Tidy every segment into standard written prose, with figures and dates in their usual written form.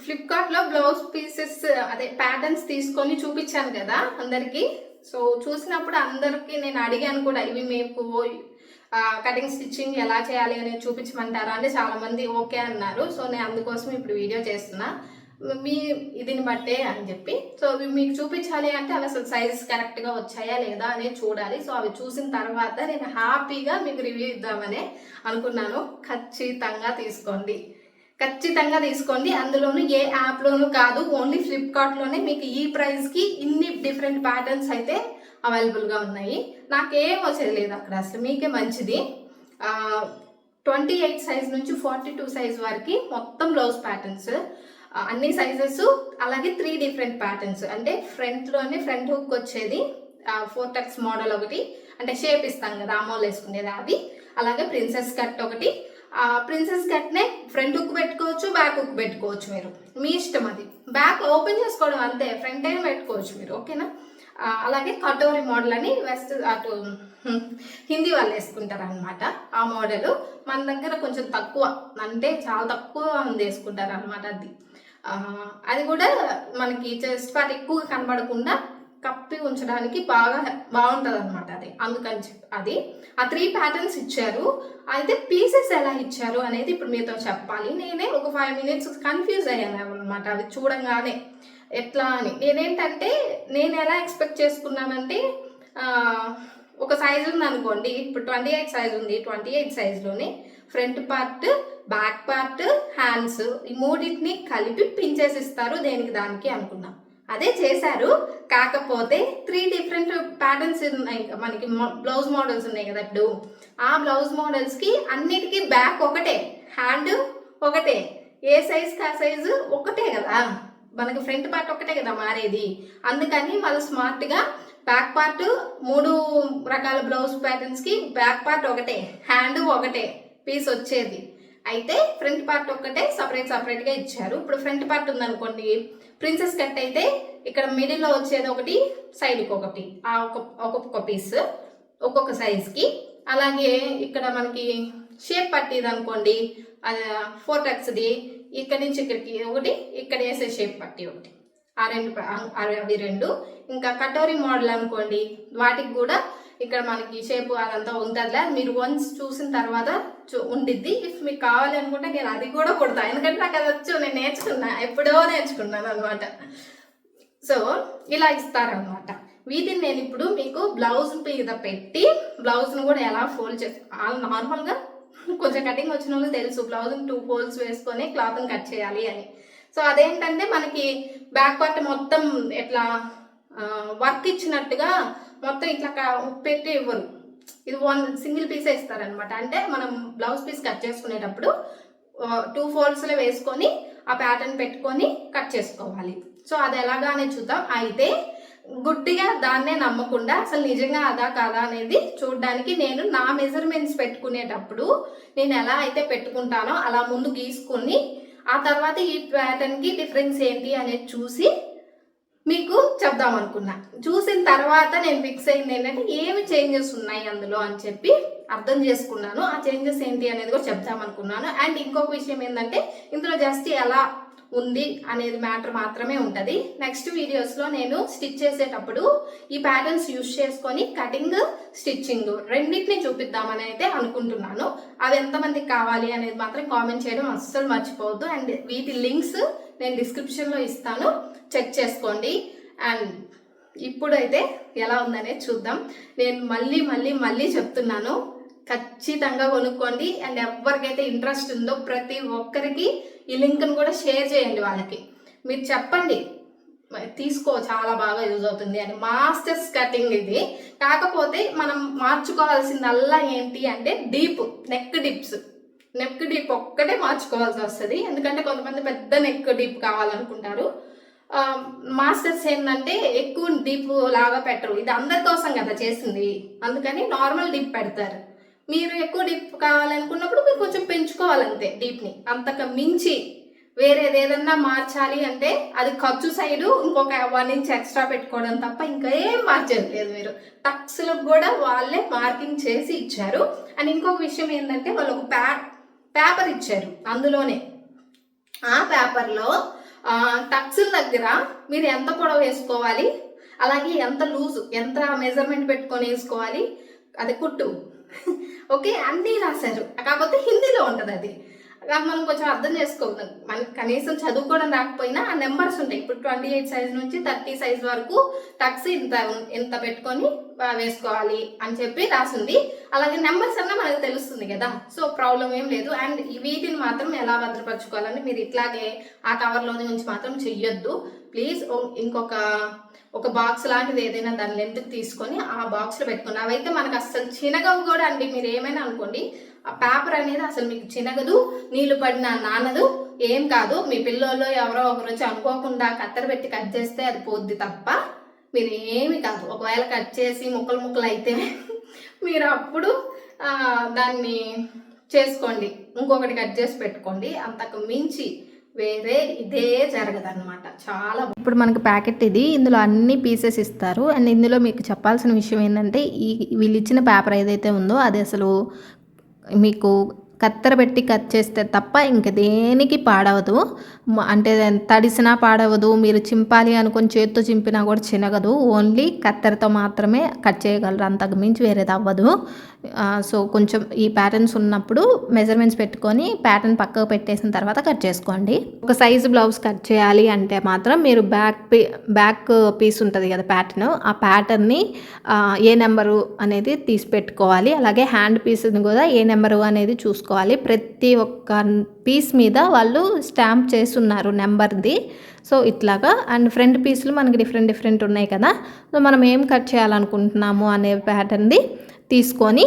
ఫ్లిప్కార్ట్లో blouse pieces అదే patterns తీసుకొని చూపించాను కదా అందరికీ. సో చూసినప్పుడు అందరికీ నేను అడిగాను కూడా, ఇవి మీకు కటింగ్ స్టిచ్చింగ్ ఎలా చేయాలి అనేది చూపించమంటారా అంటే చాలామంది ఓకే అన్నారు. సో నేను అందుకోసం ఇప్పుడు వీడియో చేస్తున్నా, మీ ఇదిని బట్టే అని చెప్పి. సో అవి మీకు చూపించాలి అంటే అవి అసలు సైజెస్ కరెక్ట్గా వచ్చాయా లేదా అనేది చూడాలి. సో అవి చూసిన తర్వాత నేను హ్యాపీగా మీకు రివ్యూ ఇద్దామని అనుకున్నాను. ఖచ్చితంగా తీసుకోండి. అందులోనూ ఏ యాప్లోనూ కాదు, ఓన్లీ ఫ్లిప్కార్ట్లోనే మీకు ఈ ప్రైస్కి ఇన్ని డిఫరెంట్ ప్యాటర్న్స్ అయితే అవైలబుల్గా ఉన్నాయి. నాకేం వచ్చేది లేదు అక్కడ, అసలు మీకే మంచిది. 28 సైజ్ నుంచి 42 సైజ్ వరకు మొత్తం బ్లౌజ్ ప్యాటర్న్స్, అన్ని సైజెస్, అలాగే 3 డిఫరెంట్ ప్యాటర్న్స్. అంటే ఫ్రంట్లోనే ఫ్రంట్ హుక్ వచ్చేది 4 టక్స్ మోడల్ ఒకటి, అంటే షేప్ ఇస్తాం కదా అమ్మోలు వేసుకునేది అది. అలాగే ప్రిన్సెస్ కట్ ఒకటి. ప్రిన్సెస్ కట్నే ఫ్రంట్ హుక్ పెట్టుకోవచ్చు, బ్యాక్ హుక్ పెట్టుకోవచ్చు, మీరు మీ ఇష్టం. అది బ్యాక్ ఓపెన్ చేసుకోవడం అంతే, ఫ్రంట్ అయినా పెట్టుకోవచ్చు మీరు, ఓకేనా. అలాగే కటోరీ మోడల్ అని వెస్ట్ అటు హిందీ వాళ్ళు వేసుకుంటారు అనమాట. ఆ మోడల్ మన దగ్గర కొంచెం తక్కువ, అంటే చాలా తక్కువ మంది వేసుకుంటారు అనమాట. అది కూడా మనకి చెస్ట్ పార్ట్ ఎక్కువ కనబడకుండా కప్పి ఉంచడానికి బాగుంటుంది అనమాట. అది అందుకని చెప్పి అది ఆ 3 ప్యాటర్న్స్ ఇచ్చారు. అయితే పీసెస్ ఎలా ఇచ్చారు అనేది ఇప్పుడు మీతో చెప్పాలి. నేనే ఒక 5 minutes కన్ఫ్యూజ్ అయ్యాను అనమాట అవి చూడంగానే ఎట్లా అని. నేను ఎలా ఎక్స్పెక్ట్ చేసుకున్నానంటే, ఒక సైజు ఉంది అనుకోండి, ఇప్పుడు 28 సైజు ఉంది, 28 సైజులోనే front part, back part, hands ఈ మూడింటిని కలిపి పించేసి ఇస్తారు దేనికి దానికి అనుకున్నాం. అదే చేశారు. కాకపోతే 3 డిఫరెంట్ ప్యాటర్న్స్ ఉన్నాయి మనకి, బ్లౌజ్ మోడల్స్ ఉన్నాయి కదా ఇప్పుడు. ఆ బ్లౌజ్ మోడల్స్కి అన్నిటికీ బ్యాక్ ఒకటే, హ్యాండ్ ఒకటే, ఏ సైజ్కి ఆ సైజు ఒకటే కదా, మనకి ఫ్రంట్ పార్ట్ ఒకటే కదా మారేది. అందుకని వాళ్ళు స్మార్ట్గా బ్యాక్ పార్ట్ 3 రకాల బ్లౌజ్ ప్యాటర్న్స్కి బ్యాక్ పార్ట్ ఒకటే, హ్యాండ్ ఒకటే పీస్ వచ్చేది. అయితే ఫ్రంట్ పార్ట్ ఒక్కటే సపరేట్గా ఇచ్చారు. ఇప్పుడు ఫ్రంట్ పార్ట్ ఉందనుకోండి, ప్రిన్సెస్ కట్ అయితే ఇక్కడ మిడిల్లో వచ్చేది ఒకటి, సైడ్కి ఒకటి, ఆ ఒక్కొక్క పీస్ ఒక్కొక్క సైజ్కి. అలాగే ఇక్కడ మనకి షేప్ పట్టిది అనుకోండి, అది 4 టక్స్ది, ఇక్కడ నుంచి ఇక్కడికి ఒకటి, ఇక్కడ వేసే షేప్ పట్టి ఒకటి, అవి 2. ఇంకా కటోరీ మోడల్ అనుకోండి, వాటికి కూడా ఇక్కడ మనకి షేప్ అదంతా ఉంటుందిలే, మీరు వన్స్ చూసిన తర్వాత ఉండిద్ది. ఇఫ్ మీకు కావాలి అనుకుంటే నేను అది కూడా కుడతాను, ఎందుకంటే నాకు అది వచ్చు, నేను ఎప్పుడో నేర్చుకున్నాను అనమాట. సో ఇలా ఇస్తారనమాట. వీటిని నేను ఇప్పుడు మీకు బ్లౌజ్ మీద పెట్టి బ్లౌజ్ను కూడా ఎలా ఫోల్డ్ నార్మల్గా కొంచెం కటింగ్ వచ్చిన వాళ్ళకి తెలుసు, బ్లౌజ్ని 2 ఫోల్డ్స్ వేసుకొని క్లాత్ని కట్ చేయాలి అని. సో అదేంటంటే మనకి బ్యాక్ పార్ట్ మొత్తం ఎట్లా వర్క్ ఇచ్చినట్టుగా మొత్తం ఇట్లా పెట్టి ఇవ్వరు, ఇది 1 సింగిల్ పీసే ఇస్తారనమాట. అంటే మనం బ్లౌజ్ పీస్ కట్ చేసుకునేటప్పుడు 2 ఫోల్డ్స్లో వేసుకొని ఆ ప్యాటర్న్ పెట్టుకొని కట్ చేసుకోవాలి. సో అది ఎలాగానే చూద్దాం. అయితే గుడ్డిగా దాన్నే నమ్మకుండా అసలు నిజంగా అదా కాదా అనేది చూడడానికి నేను నా మెజర్మెంట్స్ పెట్టుకునేటప్పుడు నేను ఎలా అయితే పెట్టుకుంటానో అలా ముందు గీసుకొని ఆ తర్వాత ఈ ప్యాటర్న్కి డిఫరెన్స్ ఏంటి అనేది చూసి మీకు చెప్దాం అనుకున్నా. చూసిన తర్వాత నేను ఫిక్స్ అయింది ఏంటంటే ఏమి చేంజెస్ ఉన్నాయి అందులో అని చెప్పి అర్థం చేసుకున్నాను. ఆ చేంజెస్ ఏంటి అనేది కూడా చెప్దాం అనుకున్నాను. అండ్ ఇంకొక విషయం ఏంటంటే, ఇందులో జస్ట్ ఎలా ఉంది అనేది మ్యాటర్ మాత్రమే ఉంటుంది. నెక్స్ట్ వీడియోస్లో నేను స్టిచ్ చేసేటప్పుడు ఈ ప్యాటర్న్స్ యూజ్ చేసుకొని కటింగ్, స్టిచ్చింగ్ రెండింటిని చూపిద్దామని అయితే అనుకుంటున్నాను. అవి ఎంతమందికి కావాలి అనేది మాత్రం కామెంట్ చేయడం అస్సలు మర్చిపోవద్దు. అండ్ వీటి లింక్స్ నేను డిస్క్రిప్షన్లో ఇస్తాను, చెక్ చేసుకోండి. అండ్ ఇప్పుడైతే ఎలా ఉందనేది చూద్దాం. నేను మళ్ళీ చెప్తున్నాను, ఖచ్చితంగా కొనుక్కోండి. అండ్ ఎవరికైతే ఇంట్రెస్ట్ ఉందో ప్రతి ఒక్కరికి ఈ లింక్ను కూడా షేర్ చేయండి. వాళ్ళకి మీరు చెప్పండి తీసుకో, చాలా బాగా యూజ్ అవుతుంది అని. మాస్టర్స్ కటింగ్ ఇది. కాకపోతే మనం మార్చుకోవాల్సిందల్లా ఏంటి అంటే నెక్ డీప్ ఒక్కటే మార్చుకోవాల్సి వస్తుంది. ఎందుకంటే కొంతమంది పెద్ద నెక్ డీప్ కావాలనుకుంటారు. మాస్టర్స్ ఏంటంటే ఎక్కువ డీప్ లాగా పెట్టరు, ఇది అందరి కోసం కదా చేసింది, అందుకని నార్మల్ డీప్ పెడతారు. మీరు ఎక్కువ డీప్ కావాలనుకున్నప్పుడు మీరు కొంచెం పెంచుకోవాలంతే డీప్ని. అంతకు మించి వేరేది ఏదన్నా మార్చాలి అంటే అది ఖర్చు సైడు ఇంకొక 1 inch ఎక్స్ట్రా పెట్టుకోవడం తప్ప ఇంకా ఏం మార్చేది లేదు. మీరు టక్స్లకు కూడా వాళ్ళే మార్కింగ్ చేసి ఇచ్చారు. అండ్ ఇంకొక విషయం ఏంటంటే వాళ్ళు ఒక పేపర్ ఇచ్చారు, అందులోనే ఆ పేపర్లో టక్స్ల దగ్గర మీరు ఎంత పొడవు వేసుకోవాలి, అలాగే ఎంత లూజు, ఎంత మెజర్మెంట్ పెట్టుకొని వేసుకోవాలి, అది కుట్టు ఓకే అన్నీ రాశారు. కాకపోతే హిందీలో ఉంటుంది అది. మనం కొంచెం అర్థం చేసుకోవాలి. మనకి కనీసం చదువుకోవడం రాకపోయినా ఆ నెంబర్స్ ఉంటాయి. ఇప్పుడు 28 సైజ్ నుంచి 30 సైజ్ వరకు టక్స్ ఇంత పెట్టుకొని వేసుకోవాలి అని చెప్పి రాసింది. అలాగే నెంబర్స్ అన్నా మనకు తెలుస్తుంది కదా, సో ప్రాబ్లం ఏం లేదు. అండ్ వీటిని మాత్రం ఎలా భద్రపరచుకోవాలని మీరు ఇట్లాగే ఆ కవర్లో నుంచి మాత్రం చెయ్యొద్దు ప్లీజ్. ఒక బాక్స్ లాంటిది ఏదైనా దాని లెంత్కి తీసుకొని ఆ బాక్స్లో పెట్టుకోండి. అవైతే మనకు అసలు చినగవు కూడా అండి. మీరు ఏమైనా అనుకోండి, ఆ పేపర్ అనేది అసలు మీకు చినగదు, నీళ్లు పడినా నానదు, ఏం కాదు. మీ పిల్లల్లో ఎవరో ఒకరు వచ్చి అనుకోకుండా కత్తెర పెట్టి కట్ చేస్తే అది పోద్ది తప్ప మీరు ఏమి కాదు. ఒకవేళ కట్ చేసి ముక్కలు అయితే మీరు అప్పుడు దాన్ని చేసుకోండి, ఇంకొకటి కట్ చేసి పెట్టుకోండి. అంతకు మించి వేరే ఇదే జరగదన్నమాట. చాలా ఇప్పుడు మనకి ప్యాకెట్ ఇది, ఇందులో అన్ని పీసెస్ ఇస్తారు. అండ్ ఇందులో మీకు చెప్పాల్సిన విషయం ఏంటంటే, వీళ్ళు ఇచ్చిన పేపర్ ఏదైతే ఉందో అది అసలు మీకు కత్తెర పెట్టి కట్ చేస్తే తప్ప ఇంక దేనికి పాడవదు. అంటే తడిసినా పాడవదు, మీరు చింపాలి అనుకొని చేత్తో చింపినా కూడా చినగదు. ఓన్లీ కత్తెరతో మాత్రమే కట్ చేయగలరు, అంతకు మించి వేరేది అవ్వదు. సో కొంచెం ఈ ప్యాటర్న్స్ ఉన్నప్పుడు మెజర్మెంట్స్ పెట్టుకొని ప్యాటర్న్ పక్కకు పెట్టేసిన తర్వాత కట్ చేసుకోండి. ఒక సైజు బ్లౌజ్ కట్ చేయాలి అంటే మాత్రం మీరు బ్యాక్ పీస్ ఉంటుంది కదా ప్యాటర్న్, ఆ ప్యాటర్న్ని ఏ నెంబరు అనేది తీసి పెట్టుకోవాలి. అలాగే హ్యాండ్ పీస్ని కూడా ఏ నెంబరు అనేది చూసుకోవాలి. ప్రతి ఒక్క పీస్ మీద వాళ్ళు స్టాంప్ చేస్తున్నారు నెంబర్ది. సో ఇట్లాగా. అండ్ ఫ్రంట్ పీస్లు మనకి డిఫరెంట్ ఉన్నాయి కదా, సో మనం ఏం కట్ చేయాలనుకుంటున్నాము అనే ప్యాటర్న్ది తీసుకొని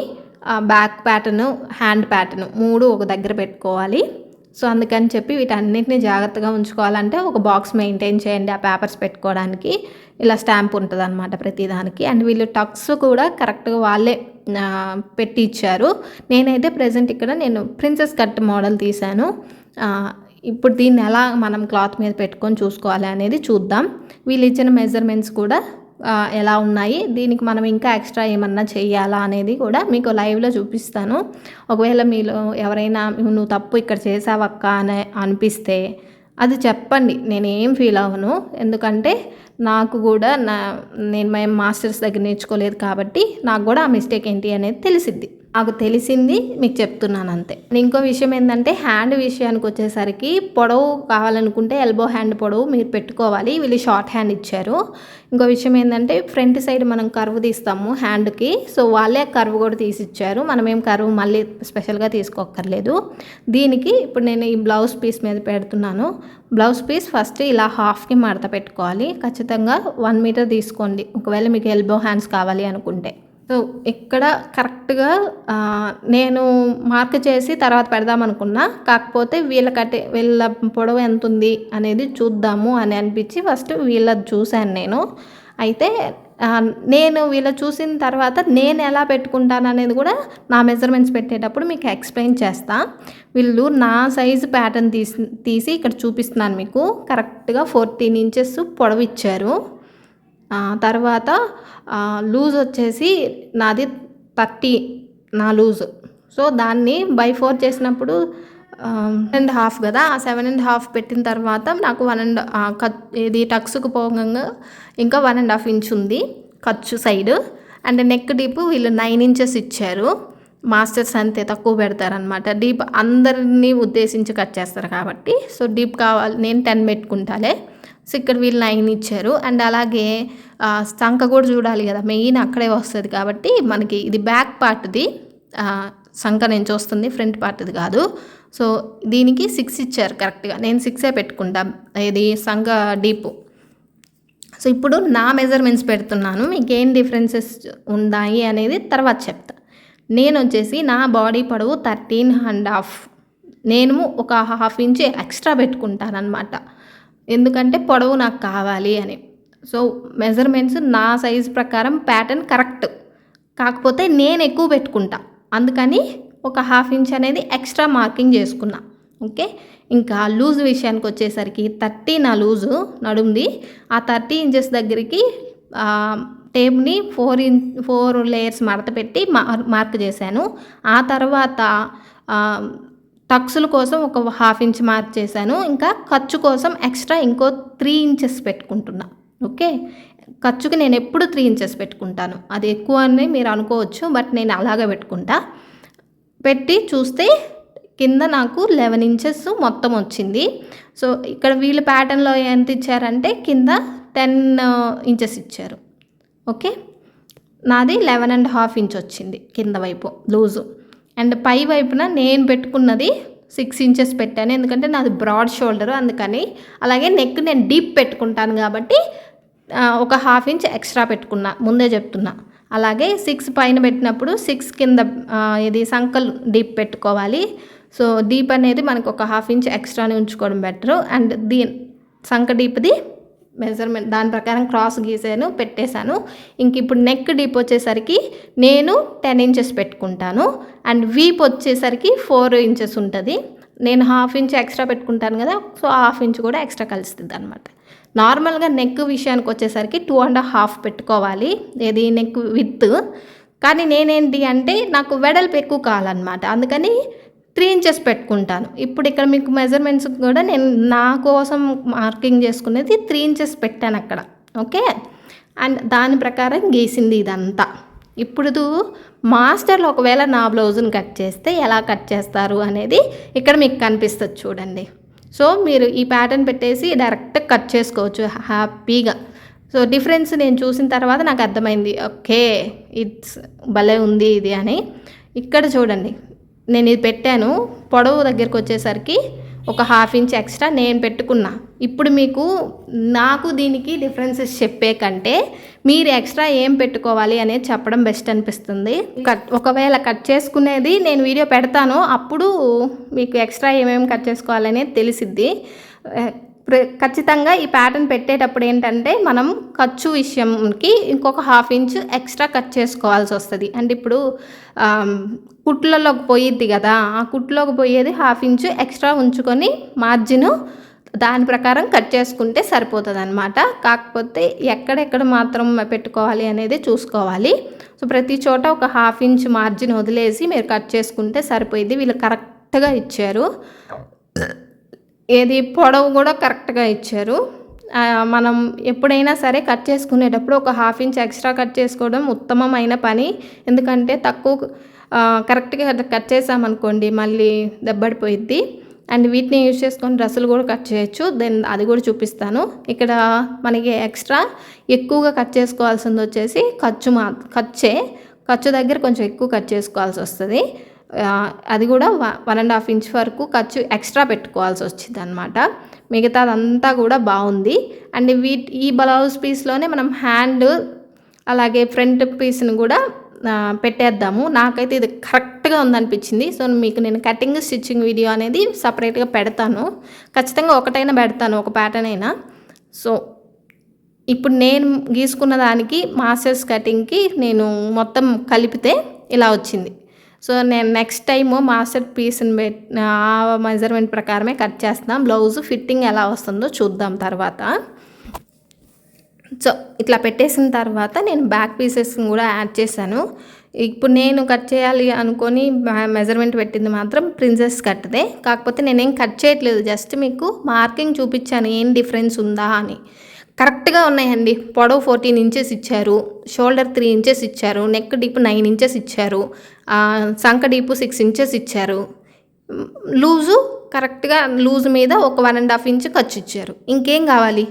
బ్యాక్ ప్యాటర్న్, హ్యాండ్ ప్యాటర్న్ 3 ఒక దగ్గర పెట్టుకోవాలి. సో అందుకని చెప్పి వీటన్నిటిని జాగ్రత్తగా ఉంచుకోవాలంటే ఒక బాక్స్ మెయింటైన్ చేయండి ఆ పేపర్స్ పెట్టుకోవడానికి. ఇలా స్టాంప్ ఉంటుంది అనమాట ప్రతిదానికి. అండ్ వీళ్ళు టక్స్ కూడా కరెక్ట్గా వాళ్ళే పెట్టి ఇచ్చారు. నేనైతే ప్రజెంట్ ఇక్కడ ప్రిన్సెస్ కట్ మోడల్ తీశాను. ఇప్పుడు దీన్ని ఎలా మనం క్లాత్ మీద పెట్టుకొని చూసుకోవాలి అనేది చూద్దాం. వీళ్ళు ఇచ్చిన మెజర్మెంట్స్ కూడా ఎలా ఉన్నాయి, దీనికి మనం ఇంకా ఎక్స్ట్రా ఏమన్నా చేయాలా అనేది కూడా మీకు లైవ్లో చూపిస్తాను. ఒకవేళ మీలో ఎవరైనా నువ్వు తప్పు ఇక్కడ చేసావక్క అని అనిపిస్తే అది చెప్పండి, నేనేం ఫీల్ అవ్వను. ఎందుకంటే నాకు కూడా నేను మాస్టర్స్ దగ్గర నేర్చుకోలేదు కాబట్టి నాకు కూడా ఆ మిస్టేక్ ఏంటి అనేది తెలిసిద్ది. నాకు తెలిసింది మీకు చెప్తున్నాను అంతే. ఇంకో విషయం ఏంటంటే, హ్యాండ్ విషయానికి వచ్చేసరికి పొడవు కావాలనుకుంటే ఎల్బో హ్యాండ్ పొడవు మీరు పెట్టుకోవాలి. వీళ్ళు షార్ట్ హ్యాండ్ ఇచ్చారు. ఇంకో విషయం ఏంటంటే, ఫ్రంట్ సైడ్ మనం కర్వ్ తీస్తాము హ్యాండ్కి, సో వాళ్ళే కర్వ్ కూడా తీసిచ్చారు. మనం ఏం కర్వ్ మళ్ళీ స్పెషల్గా తీసుకోక్కర్లేదు. దీనికి ఇప్పుడు నేను ఈ బ్లౌజ్ పీస్ మీద పెడుతున్నాను. బ్లౌజ్ పీస్ ఫస్ట్ ఇలా హాఫ్కి మడత పెట్టుకోవాలి. ఖచ్చితంగా 1 మీటర్ తీసుకోండి ఒకవేళ మీకు ఎల్బో హ్యాండ్స్ కావాలి అనుకుంటే. సో ఇక్కడ కరెక్ట్గా నేను మార్క్ చేసి తర్వాత పెడదాం అనుకున్నా, కాకపోతే వీళ్ళ పొడవు ఎంత ఉంది అనేది చూద్దాము అని అనిపించి ఫస్ట్ వీళ్ళది చూశాను నేను. అయితే నేను వీళ్ళ చూసిన తర్వాత నేను ఎలా పెట్టుకుంటాను అనేది కూడా నా మెజర్మెంట్స్ పెట్టేటప్పుడు మీకు ఎక్స్ప్లెయిన్ చేస్తా. వీళ్ళు నా సైజు ప్యాటర్న్ తీసి ఇక్కడ చూపిస్తున్నాను మీకు. కరెక్ట్గా 14 ఇంచెస్ పొడవు ఇచ్చారు. తర్వాత లూజ్ వచ్చేసి నాది 30 నా లూజు. సో దాన్ని బై 4 చేసినప్పుడు 7.5 కదా, ఆ 7.5 పెట్టిన తర్వాత నాకు ఇది టక్స్కు పోగా ఇంకా 1.5 ఇంచ్ ఉంది ఖర్చు సైడ్. అండ్ నెక్ డీప్ వీళ్ళు 9 ఇంచెస్ ఇచ్చారు. మాస్టర్స్ అంతే తక్కువ పెడతారనమాట. డీప్ అందరినీ ఉద్దేశించి కట్ చేస్తారు కాబట్టి, సో డీప్ కావాలి నేను 10 పెట్టుకుంటాలే. సో ఇక్కడ వీళ్ళు 9 ఇచ్చారు. అండ్ అలాగే సంక కూడా చూడాలి కదా, మెయిన్ అక్కడే వస్తుంది కాబట్టి మనకి ఇది బ్యాక్ పార్ట్ది సంక నుంచి వస్తుంది, ఫ్రంట్ పార్ట్ది కాదు. సో దీనికి 6 ఇచ్చారు కరెక్ట్గా. నేను 6 పెట్టుకుంటా ఇది సంక డీపు. సో ఇప్పుడు నా మెజర్మెంట్స్ పెడుతున్నాను, మీకు ఏం డిఫరెన్సెస్ ఉన్నాయి అనేది తర్వాత చెప్తా. నేను వచ్చేసి నా బాడీ పొడవు 13.5, నేను ఒక 1/2 ఇంచ్ ఎక్స్ట్రా పెట్టుకుంటాను అనమాట. ఎందుకంటే పొడవు నాకు కావాలి అని. సో మెజర్మెంట్స్ నా సైజ్ ప్రకారం ప్యాటర్న్ కరెక్ట్, కాకపోతే నేను ఎక్కువ పెట్టుకుంటా, అందుకని ఒక 1/2 ఇంచ్ అనేది ఎక్స్ట్రా మార్కింగ్ చేసుకున్నా. ఓకే. ఇంకా లూజ్ విషయానికి వచ్చేసరికి 30 నా లూజు నడుంది. ఆ 30 ఇంచెస్ దగ్గరికి టేప్ని 4 లేయర్స్ మడత పెట్టి మార్క్ చేశాను. ఆ తర్వాత టక్స్ల కోసం ఒక 1/2 ఇంచ్ మార్క్ చేశాను. ఇంకా ఖర్చు కోసం ఎక్స్ట్రా ఇంకో 3 ఇంచెస్ పెట్టుకుంటున్నా. ఓకే, ఖర్చుకి నేను ఎప్పుడు 3 ఇంచెస్ పెట్టుకుంటాను. అది ఎక్కువ అని మీరు అనుకోవచ్చు, బట్ నేను అలాగే పెట్టుకుంటా. పెట్టి చూస్తే కింద నాకు 11 ఇంచెస్ మొత్తం వచ్చింది. సో ఇక్కడ వీళ్ళు ప్యాటర్న్లో ఎంత ఇచ్చారంటే కింద 10 ఇంచెస్ ఇచ్చారు. ఓకే, నాది 11.5 ఇంచ్ వచ్చింది కింద వైపు లూజు. అండ్ పై వైపున నేను పెట్టుకున్నది 6 ఇంచెస్ పెట్టాను, ఎందుకంటే నాది బ్రాడ్ షోల్డర్ అందుకని. అలాగే నెక్ నేను డీప్ పెట్టుకుంటాను కాబట్టి ఒక 1/2 ఇంచ్ ఎక్స్ట్రా పెట్టుకున్నా, ముందే చెప్తున్నా. అలాగే 6 పైన పెట్టినప్పుడు 6 కింద ఇది సంకల్ డీప్ పెట్టుకోవాలి. సో డీప్ అనేది మనకు ఒక 1/2 ఇంచ్ ఎక్స్ట్రాని ఉంచుకోవడం బెటరు. అండ్ సంక డీప్ది మెజర్మెంట్ దాని ప్రకారం క్రాస్ గీసాను, పెట్టేశాను. ఇంక ఇప్పుడు నెక్ డీప్ వచ్చేసరికి నేను 10 ఇంచెస్ పెట్టుకుంటాను. అండ్ వీప్ వచ్చేసరికి 4 ఇంచెస్ ఉంటుంది. నేను 1/2 ఇంచ్ ఎక్స్ట్రా పెట్టుకుంటాను కదా, సో 1/2 ఇంచ్ కూడా ఎక్స్ట్రా కలుస్తుంది అనమాట. నార్మల్గా నెక్ విషయానికి వచ్చేసరికి 2.5 పెట్టుకోవాలి, ఏది నెక్ విత్. కానీ నేనేంటి అంటే నాకు వెడల్పు ఎక్కువ కావాలన్నమాట, అందుకని 3 ఇంచెస్ పెట్టుకుంటాను. ఇప్పుడు ఇక్కడ మీకు మెజర్మెంట్స్ కూడా నేను నా కోసం మార్కింగ్ చేసుకునేది 3 ఇంచెస్ పెట్టాను అక్కడ. ఓకే, అండ్ దాని ప్రకారం గీసింది ఇదంతా. ఇప్పుడు మాస్టర్లో ఒకవేళ నా బ్లౌజ్ని కట్ చేస్తే ఎలా కట్ చేస్తారు అనేది ఇక్కడ మీకు కనిపిస్తుంది చూడండి. సో మీరు ఈ ప్యాటర్న్ పెట్టేసి డైరెక్ట్ కట్ చేసుకోవచ్చు హ్యాపీగా. సో డిఫరెన్స్ నేను చూసిన తర్వాత నాకు అర్థమైంది, ఓకే ఇట్స్ భలే ఉంది ఇది అని. ఇక్కడ చూడండి, నేను ఇది పెట్టాను, పొడవు దగ్గరికి వచ్చేసరికి ఒక 1/2 ఇంచ్ ఎక్స్ట్రా నేను పెట్టుకున్నా. ఇప్పుడు మీకు నాకు దీనికి డిఫరెన్సెస్ చెప్పే కంటే మీరు ఎక్స్ట్రా ఏం పెట్టుకోవాలి అనేది చెప్పడం బెస్ట్ అనిపిస్తుంది. ఒకవేళ కట్ చేసుకునేది నేను వీడియో పెడతాను, అప్పుడు మీకు ఎక్స్ట్రా ఏమేమి కట్ చేసుకోవాలనేది తెలిసిద్ది. ఖచ్చితంగా ఈ ప్యాటర్న్ పెట్టేటప్పుడు ఏంటంటే మనం ఖర్చు విషయంకి ఇంకొక 1/2 ఇంచ్ ఎక్స్ట్రా కట్ చేసుకోవాల్సి వస్తుంది. అంటే ఇప్పుడు కుట్లలోకి పోయిద్ది కదా, ఆ కుట్లోకి పోయేది 1/2 ఇంచ్ ఎక్స్ట్రా ఉంచుకొని మార్జిన్ దాని ప్రకారం కట్ చేసుకుంటే సరిపోతుంది అనమాట. కాకపోతే ఎక్కడెక్కడ మాత్రం పెట్టుకోవాలి అనేది చూసుకోవాలి. సో ప్రతి చోట ఒక 1/2 ఇంచ్ మార్జిన్ వదిలేసి మీరు కట్ చేసుకుంటే సరిపోయింది. వీళ్ళు కరెక్ట్గా ఇచ్చారు, ఏది పొడవు కూడా కరెక్ట్గా ఇచ్చారు. మనం ఎప్పుడైనా సరే కట్ చేసుకునేటప్పుడు ఒక 1/2 ఇంచ్ ఎక్స్ట్రా కట్ చేసుకోవడం ఉత్తమమైన పని. ఎందుకంటే తక్కువ కరెక్ట్గా కట్ చేసామనుకోండి మళ్ళీ దెబ్బడిపోయిద్ది. అండ్ వీటిని యూజ్ చేసుకొని డ్రెస్సులు కూడా కట్ చేయొచ్చు, దెన్ అది కూడా చూపిస్తాను. ఇక్కడ మనకి ఎక్స్ట్రా ఎక్కువగా కట్ చేసుకోవాల్సింది వచ్చేసి ఖర్చు దగ్గర కొంచెం ఎక్కువ కట్ చేసుకోవాల్సి వస్తుంది. అది కూడా 1.5 ఇంచ్ వరకు ఖర్చు ఎక్స్ట్రా పెట్టుకోవాల్సి వచ్చింది అనమాట. మిగతాదంతా కూడా బాగుంది. అండ్ ఈ బ్లౌజ్ పీస్లోనే మనం హ్యాండ్ అలాగే ఫ్రంట్ పీస్ని కూడా పెట్టేద్దాము. నాకైతే ఇది కరెక్ట్గా ఉందనిపించింది. సో మీకు నేను కటింగ్ స్టిచ్చింగ్ వీడియో అనేది సపరేట్గా పెడతాను, ఖచ్చితంగా ఒకటైనా పెడతాను, ఒక ప్యాటర్న్ అయినా. సో ఇప్పుడు నేను గీసుకున్న దానికి మాస్టర్స్ కటింగ్కి నేను మొత్తం కలిపితే ఇలా వచ్చింది. సో నేను నెక్స్ట్ టైము మాస్టర్ పీస్ని ఆ మెజర్మెంట్ ప్రకారమే కట్ చేస్తాం. బ్లౌజ్ ఫిట్టింగ్ ఎలా వస్తుందో చూద్దాం తర్వాత. సో ఇట్లా పెట్టేసిన తర్వాత నేను బ్యాక్ పీసెస్ని కూడా యాడ్ చేశాను. ఇప్పుడు నేను కట్ చేయాలి అనుకొని మెజర్మెంట్ పెట్టింది మాత్రం ప్రిన్సెస్ కట్దే. కాకపోతే నేనేం కట్ చేయట్లేదు, జస్ట్ మీకు మార్కింగ్ చూపించాను ఏం డిఫరెన్స్ ఉందా అని. కరెక్ట్గా ఉన్నాయండి. పొడవు 14 ఇంచెస్ ఇచ్చారు, షోల్డర్ 3 ఇంచెస్ ఇచ్చారు, నెక్ డీప్ 9 ఇంచెస్ ఇచ్చారు, సంక డీపు 6 ఇంచెస్ ఇచ్చారు. లూజు కరెక్ట్గా లూజ్ మీద ఒక 1.5 ఇంచ్ ఖర్చు ఇచ్చారు. ఇంకేం కావాలి,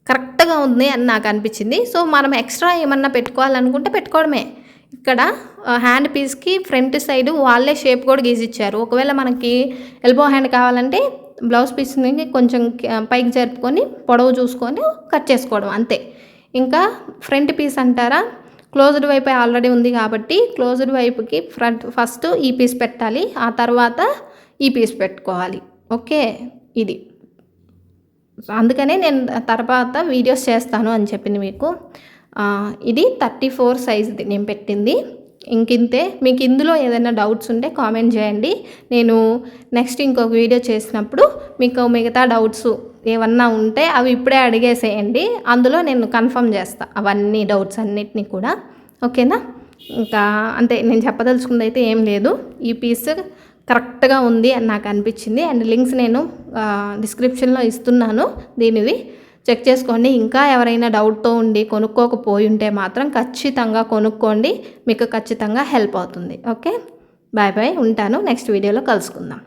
కరెక్ట్గా ఉంది అని నాకు అనిపించింది. సో మనం ఎక్స్ట్రా ఏమన్నా పెట్టుకోవాలనుకుంటే పెట్టుకోవడమే. ఇక్కడ హ్యాండ్ పీస్కి ఫ్రంట్ సైడ్ వాళ్ళే షేప్ కూడా గీసిచ్చారు. ఒకవేళ మనకి ఎల్బో హ్యాండ్ కావాలంటే బ్లౌజ్ పీస్ని కొంచెం పైకి జరుపుకొని పొడవు చూసుకొని కట్ చేసుకోవడం అంతే. ఇంకా ఫ్రంట్ పీస్ అంటారా, క్లోజ్డ్ వైపు ఆల్రెడీ ఉంది కాబట్టి క్లోజ్డ్ వైపుకి ఫస్ట్ ఈ పీస్ పెట్టాలి, ఆ తర్వాత ఈ పీస్ పెట్టుకోవాలి. ఓకే, ఇది అందుకనే నేను తర్వాత వీడియోస్ చేస్తాను అని చెప్పింది మీకు. ఇది 34 సైజ్ది నేను పెట్టింది. ఇంకింతే. మీకు ఇందులో ఏదైనా డౌట్స్ ఉంటే కామెంట్ చేయండి, నేను నెక్స్ట్ ఇంకొక వీడియో చేసినప్పుడు మీకు మిగతా డౌట్స్ ఏమన్నా ఉంటే అవి ఇప్పుడే అడిగేసేయండి, అందులో నేను కన్ఫర్మ్ చేస్తాను అవన్నీ డౌట్స్ అన్నిటినీ కూడా. ఓకేనా, ఇంకా అంతే, నేను చెప్పదలుచుకుంది అయితే ఏం లేదు. ఈ పీస్ కరెక్ట్గా ఉంది అని నాకు అనిపించింది. అండ్ లింక్స్ నేను డిస్క్రిప్షన్లో ఇస్తున్నాను, దీనివి చెక్ చేసుకోండి. ఇంకా ఎవరైనా డౌట్తో ఉండి కొనుక్కోకపోయి ఉంటే మాత్రం ఖచ్చితంగా కొనుక్కోండి, మీకు ఖచ్చితంగా హెల్ప్ అవుతుంది. ఓకే, బాయ్ బాయ్, ఉంటాను. నెక్స్ట్ వీడియోలో కలుసుకుందాం.